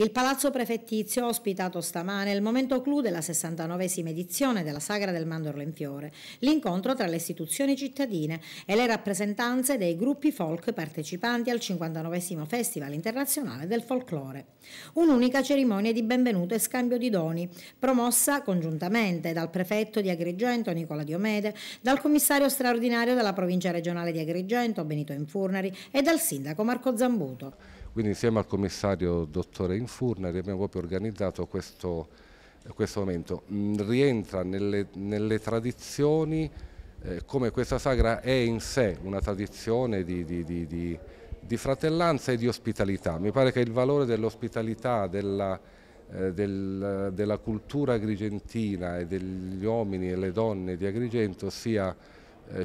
Il Palazzo Prefettizio ha ospitato stamane il momento clou della 69esima edizione della Sagra del Mandorlo in Fiore, l'incontro tra le istituzioni cittadine e le rappresentanze dei gruppi folk partecipanti al 59esimo Festival Internazionale del Folklore. Un'unica cerimonia di benvenuto e scambio di doni, promossa congiuntamente dal prefetto di Agrigento Nicola Diomede, dal commissario straordinario della provincia regionale di Agrigento Benito Infurnari e dal sindaco Marco Zambuto. Quindi insieme al commissario dottore Infurnari abbiamo proprio organizzato questo momento. Rientra nelle tradizioni, come questa sagra è in sé una tradizione di fratellanza e di ospitalità. Mi pare che il valore dell'ospitalità, della cultura agrigentina e degli uomini e le donne di Agrigento sia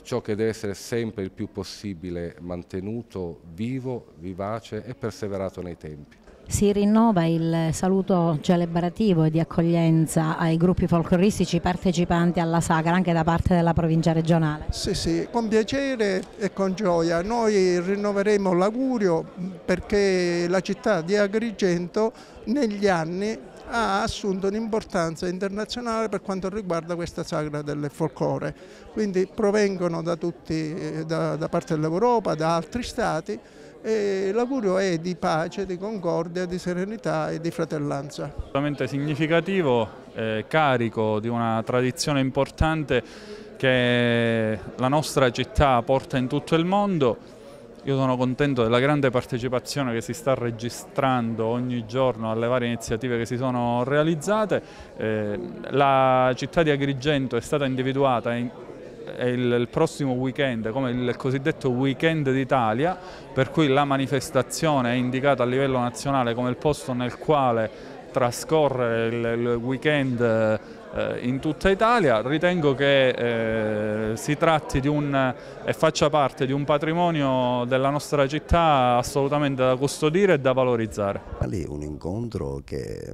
ciò che deve essere sempre il più possibile mantenuto vivo, vivace e perseverato nei tempi. Si rinnova il saluto celebrativo e di accoglienza ai gruppi folcloristici partecipanti alla sagra anche da parte della provincia regionale. Sì, con piacere e con gioia. Noi rinnoveremo l'augurio perché la città di Agrigento negli anni ha assunto un'importanza internazionale per quanto riguarda questa sagra del folklore. Quindi provengono da parte dell'Europa, da altri stati. E l'augurio è di pace, di concordia, di serenità e di fratellanza. Assolutamente significativo, carico di una tradizione importante che la nostra città porta in tutto il mondo. Io sono contento della grande partecipazione che si sta registrando ogni giorno alle varie iniziative che si sono realizzate. La città di Agrigento è stata individuata il prossimo weekend come il cosiddetto Weekend d'Italia, per cui la manifestazione è indicata a livello nazionale come il posto nel quale trascorrere il weekend in tutta Italia. Ritengo che si tratti e faccia parte di un patrimonio della nostra città assolutamente da custodire e da valorizzare. È un incontro che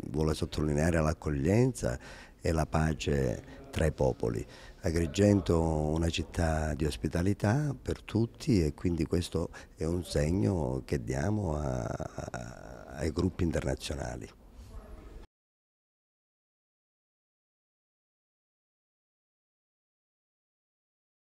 vuole sottolineare l'accoglienza e la pace tra i popoli. Agrigento è una città di ospitalità per tutti e quindi questo è un segno che diamo ai gruppi internazionali.